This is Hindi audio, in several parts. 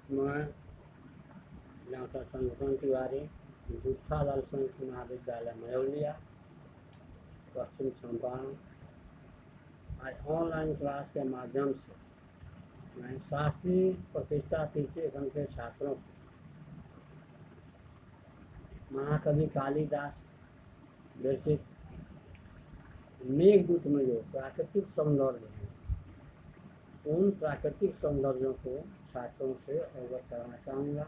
मैं डॉक्टर चंद्रशेखर तिवारी, जूठालाल संयुक्त महाविद्यालय मयौलिया, पश्चिम चंपारण। आज ऑनलाइन क्लास के माध्यम से मैं शास्त्री प्रतिष्ठा तृतीय खंड के छात्रों को महाकवि कालिदास विरचित मेघदूत में जो प्राकृतिक सौंदर्य है, उन प्राकृतिक सौंदर्यों को छात्रों से अवगत कराना चाहूँगा।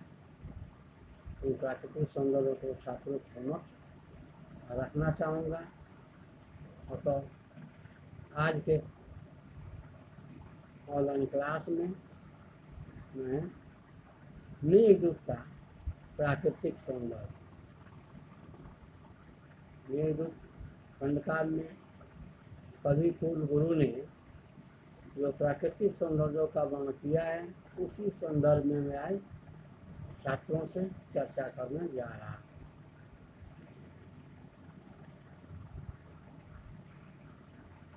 उन प्राकृतिक सौंदर्यों को छात्रों के समक्ष रखना चाहूँगा। और तो आज के ऑनलाइन क्लास में मैं मेघदूत का प्राकृतिक सौंदर्य, मेघदूत खंडकाल में कवि कुलगुरु ने जो प्राकृतिक सौंदर्यों का वर्णन किया है, उसी संदर्भ में मैं आज छात्रों से चर्चा करने जा रहा हूँ।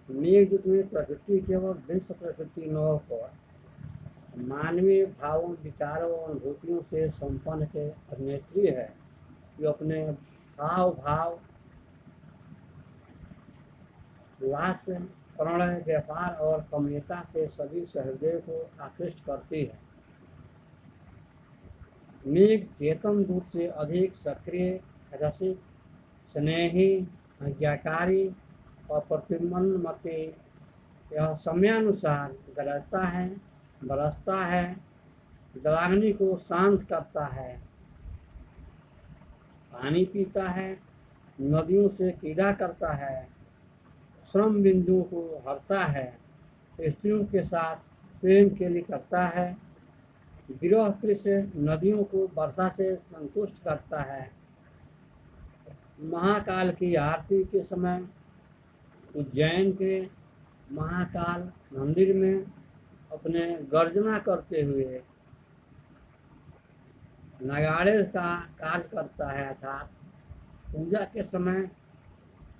मेघदूत में प्रकृति केवल दृश्य प्रकृति न होकर मानवीय भावों, विचारों और अनुभूतियों से संपन्न के अभिनेत्री है, जो अपने हाव भाव, लास्य, प्रणय, व्यापार और कमनीयता से सभी सहृदय को आकृष्ट करती है। मेघ चेतन दूत से अधिक सक्रिय, रसिक, स्नेही, आज्ञाकारी और प्रतिमन्मते। यह समयानुसार गरजता है, बरसता है, जलाग्नि को शांत करता है, पानी पीता है, नदियों से क्रीड़ा करता है, श्रम बिंदुओं को हरता है, स्त्रियों के साथ प्रेम के लिए करता है, विरह कृष्ण नदियों को वर्षा से संतुष्ट करता है। महाकाल की आरती के समय उज्जैन के महाकाल मंदिर में अपने गर्जना करते हुए नगाड़े का कार्य करता है, अर्थात पूजा के समय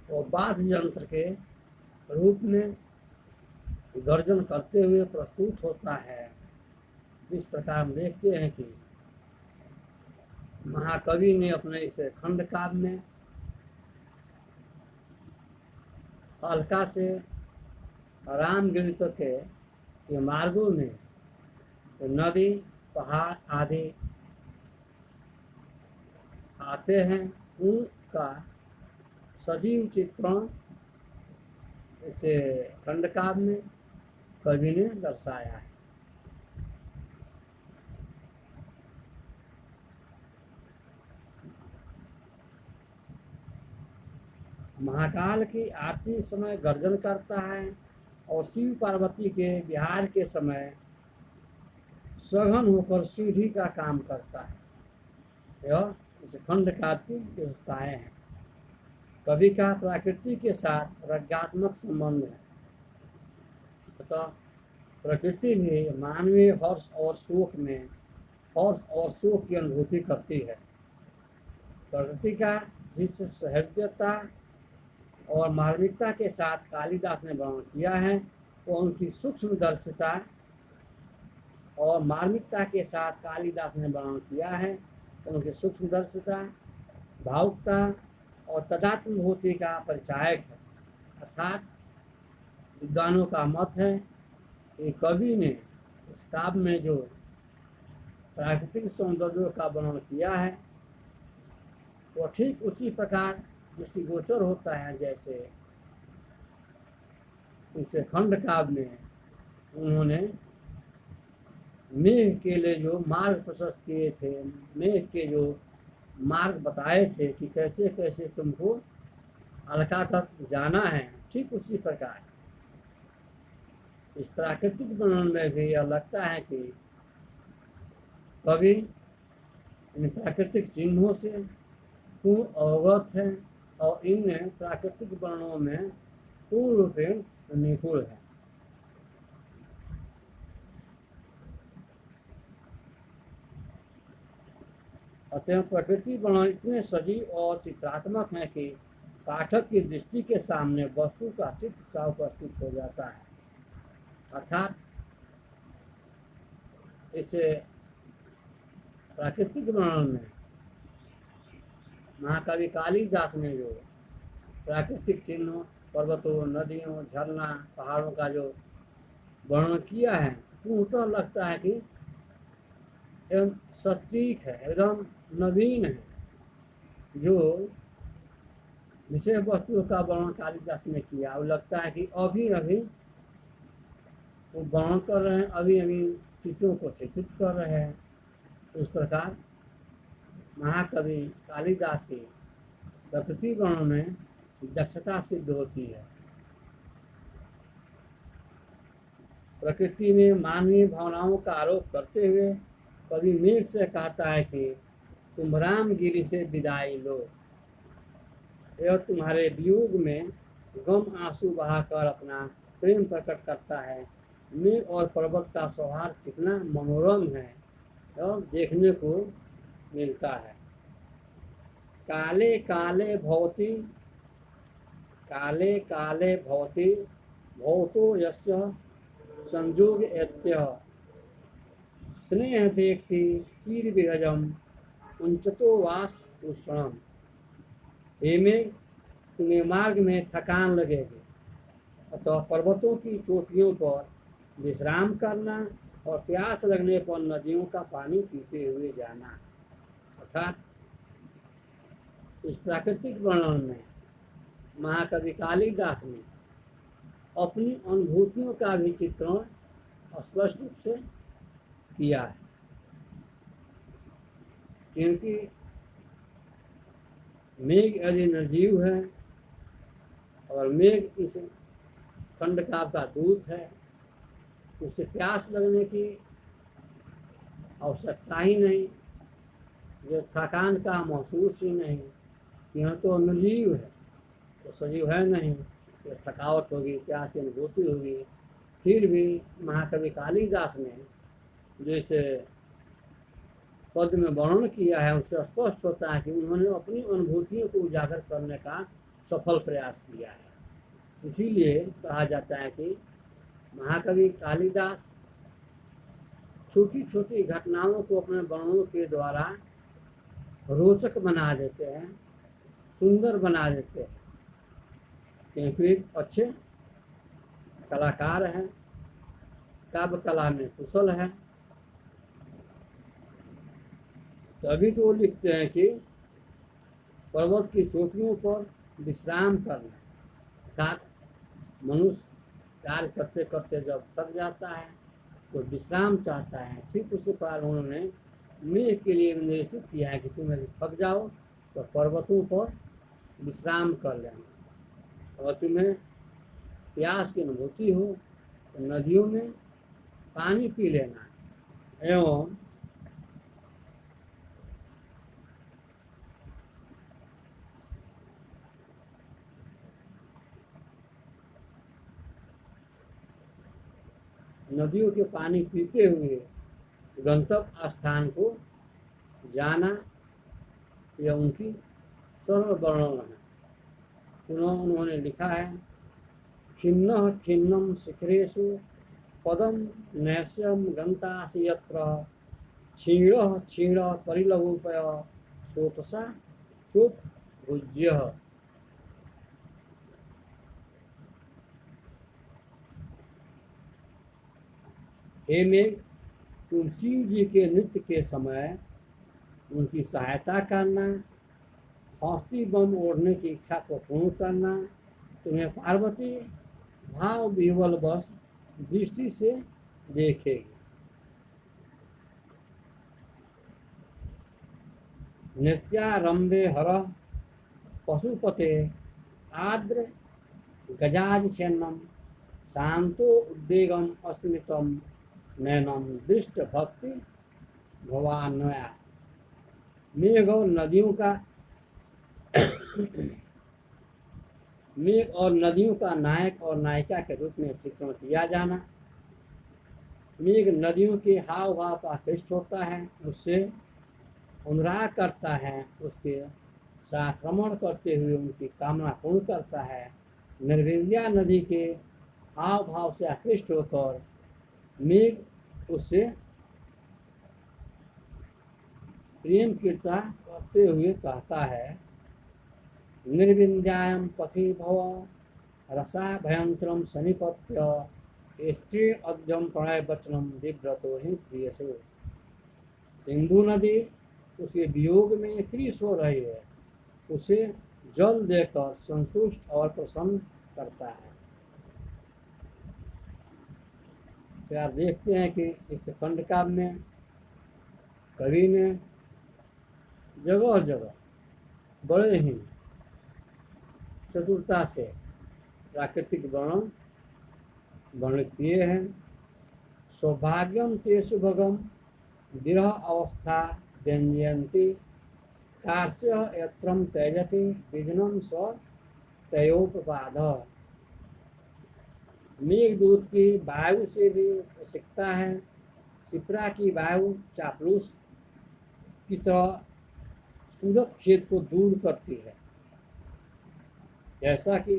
वो वाद्य यंत्र के रूप में गर्जन करते हुए प्रस्तुत होता है। इस प्रकार हम देखते हैं कि महाकवि ने अपने इस खंड काव्य में अलका से रामगिरी तक के मार्गों में नदी, पहाड़ आदि आते हैं, उनका सजीव चित्रण इस खंड काव्य में कवि ने दर्शाया है। महाकाल की आरती समय गर्जन करता है और शिव पार्वती के विहार के समय सघन होकर सीढ़ी का काम करता है। यह इस खंड काव्य की विशेषताएं हैं। कवि का प्रकृति के साथ रज्ञात्मक संबंध है, अतः प्रकृति भी मानवीय हर्ष और शोक की अनुभूति करती है। प्रकृति का जिस सहृदयता और मार्मिकता के साथ कालिदास ने वर्णन किया है, वो उनकी सूक्ष्मदर्शिता और मार्मिकता के साथ कालिदास ने वर्णन किया है, उनकी सूक्ष्मदर्शिता, भावुकता और तदात्मभूति का परिचायक है। अर्थात विद्वानों का मत है कि कवि ने इस काव्य में जो प्राकृतिक सौंदर्य का वर्णन किया है, वो ठीक उसी प्रकार दृष्टिगोचर होता है जैसे इस खंड काव्य में उन्होंने मेघ के लिए जो मार्ग प्रशस्त किए थे, मेघ के जो मार्ग बताए थे कि कैसे कैसे तुमको अलका तक जाना है, ठीक उसी प्रकार इस प्राकृतिक वर्णन में भी यह लगता है कि कवि इन प्राकृतिक चिन्हों से पूर्ण अवगत है और इन प्राकृतिक वर्णनों में पूर्ण रूपेण निपुण है। अतः प्रकृति वर्णन इतने सजीव और चित्रात्मक है कि पाठक की दृष्टि के सामने वस्तु का चित्र सा उपस्थित हो जाता है। अर्थात इस प्राकृतिक वर्णन में महाकवि कालिदास ने जो प्राकृतिक चिन्हों, पर्वतों, नदियों, झरना, पहाड़ों का जो वर्णन किया है, पूर्णतः लगता है कि एकदम सटीक है, एकदम नवीन है। जो विषय वस्तुओं का वर्णन कालिदास ने किया, वो लगता है कि अभी अभी वो वर्णन कर रहे हैं, अभी अभी चित्रों को चित्रित कर रहे हैं। इस प्रकार महाकवि कालिदास की प्रकृति वर्णन में दक्षता सिद्ध होती है। प्रकृति में मानवीय भावनाओं का आरोप करते हुए कवि मेघ से कहता है कि तुम रामगिरी से विदाई लो, यह तुम्हारे वियोग में गम आंसू बहाकर अपना प्रेम प्रकट करता है। मेघ और पर्वत का सौहार्द कितना मनोरम है और देखने को मिलता है। काले काले भवति, काले काले भवति भवतो यस्य संयोग एत्यः स्नेह व्यक्ति चीर विहजम उंचतो वाष्णम। हे में तुम्हें मार्ग में थकान लगेगी, अतः पर्वतों की चोटियों पर विश्राम करना और प्यास लगने पर नदियों का पानी पीते हुए जाना। अर्थात इस प्राकृतिक वर्णन में महाकवि कालिदास ने अपनी अनुभूतियों का भी चित्रण स्पष्ट रूप से किया है, क्योंकि मेघ यदि निर्जीव है और मेघ इस खंडकाव्य का दूत है, उससे प्यास लगने की आवश्यकता ही नहीं, जो थकान का महसूस ही नहीं। यह तो निर्जीव है, तो सजीव है नहीं, तो थकावट होगी, प्यास की अनुभूति होगी। फिर भी महाकवि कालिदास ने जो इस पद में वर्णन किया है, उससे स्पष्ट होता है कि उन्होंने अपनी अनुभूतियों को उजागर करने का सफल प्रयास किया है। इसीलिए कहा जाता है कि महाकवि कालिदास छोटी छोटी घटनाओं को अपने वर्णनों के द्वारा रोचक बना देते हैं, सुंदर बना देते हैं, क्योंकि अच्छे कलाकार हैं, काव्य कला में कुशल है। तभी तो लिखते हैं कि पर्वत की चोटियों पर विश्राम करना का मनुष्य कार्य करते करते जब थक जाता है तो विश्राम चाहता है। ठीक उसी प्रकार उन्होंने मेघ के लिए निर्देशित किया है कि तुम यदि थक जाओ तो पर्वतों पर विश्राम कर लेना, और तुम्हें प्यास की अनुभूति हो तो नदियों में पानी पी लेना। एवं नदियों के पानी पीते हुए गंतव्य स्थान को जाना, यह उनकी सरल वर्णन है। उन्होंने लिखा है, खिन्नः खिन्नम शिखरेषु पदम नैश्यम गंतासि यत्र क्षीणः क्षीण परिलभूपय सोतसा चोपभुज्यः। हे मेघ, तुम शिव जी के नृत्य के समय उनकी सहायता करना, हस्ती बम ओढ़ने की इच्छा को पूर्ण करना, तुम्हें पार्वती भाव विह्वल बस दृष्टि से देखेगी। नृत्यारंभे हर पशुपते आद्र गजाज सैन्नम शांतो उद्वेगम अस्मितम नैनम दृष्ट भक्ति भवान्वया। मेघ और नदियों का मेघ और नदियों का नायक और नायिका के रूप में चित्रण किया जाना। मेघ नदियों के हाव भाव का आकृष्ट होता है, उससे अनुराग करता है, उसके साथ रमण करते हुए उनकी कामना पूर्ण करता है। निर्विद्या नदी के हाव भाव से आकृष्ट होकर मेघ उससे प्रेम कीर्ता करते हुए कहता है, निर्विन्द्यायं पथि भव रसा भयंतरम सनिपत्य स्त्री अद्यम प्रणय वचनम विव्रतो ही प्रियसे। सिंधु नदी उसके वियोग में क्रीस हो रही है, उसे जल देकर संतुष्ट और प्रसन्न करता है। तो आप देखते हैं कि इस खंड काव्य में कवि ने जगह जगह बड़े ही चतुरता से प्राकृतिक वर्णन वर्णित किए हैं। सौभाग्यम ते सुभगम विरह अवस्था व्यंजयंती कार्स्य यत्रम त्यजति विघ्नं स तयोपपाद। मेघदूत की वायु से भी रसिकता है, शिप्रा की वायु चापलूस की तरह सूरत खेद को दूर करती है। जैसा कि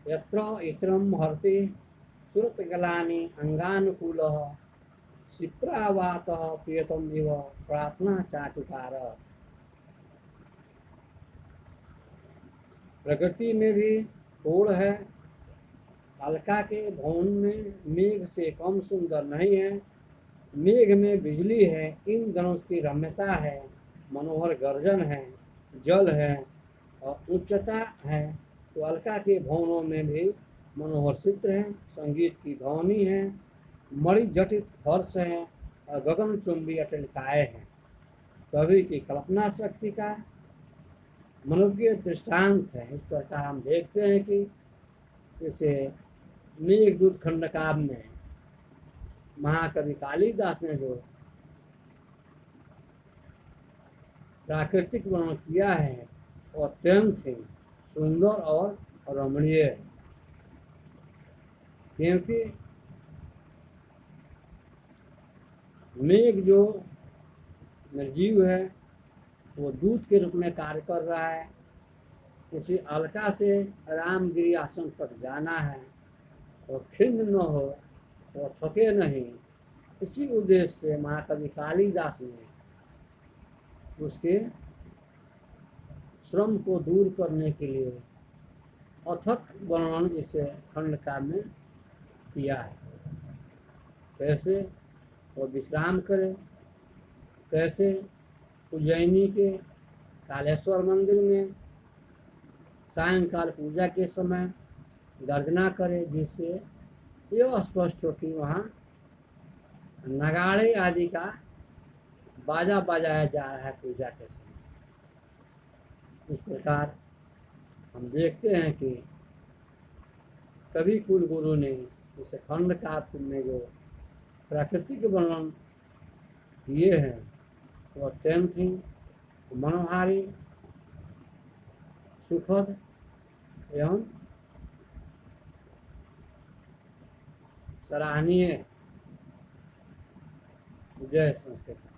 यत्र स्त्रम हरते सुरतगलानि अंगानुकूलः शिप्रावातः प्रियतम इव प्रार्थना चाटुकार। प्रकृति में भी कोण है, अलका के भवन में मेघ से कम सुंदर नहीं है। मेघ में बिजली है, इंद्रधनुष की रम्यता है, मनोहर गर्जन है, जल है और उच्चता है। तो अलका के भवनों में भी मनोहर चित्र है, संगीत की ध्वनि है, मणि जटित हर्ष है और गगनचुंबी अटलकाय है। कवि की कल्पना शक्ति का मनोज्ञ दृष्टांत है। इस प्रकार हम देखते हैं कि जैसे मेघदूत खंड काव्य में महाकवि कालिदास ने जो प्राकृतिक वर्णन किया है वो अत्यंत ही सुंदर और रमणीय है, क्योंकि मेघ जो निर्जीव है वो दूत के रूप में कार्य कर रहा है। उसे अलका से रामगिरी आश्रम तक जाना है और खिन्न न हो, वो थके नहीं। इसी उद्देश्य से महाकवि कालिदास ने उसके श्रम को दूर करने के लिए अथक वर्णन इस खंड काव्य में किया है। कैसे वो विश्राम करे, कैसे उज्जैनी के कालेश्वर मंदिर में सायंकाल पूजा के समय गर्जना करे, जिससे यह स्पष्ट हो कि वहाँ नगाड़े आदि का बाजा बजाया जा रहा है पूजा के समय। इस प्रकार हम देखते हैं कि कवि कुलगुरु ने इस खंड काव्य में जो प्राकृतिक वर्णन किए हैं वो अत्यंत ही मनोहारी, सुखद एवं सराहनीय। जय संस्कृत।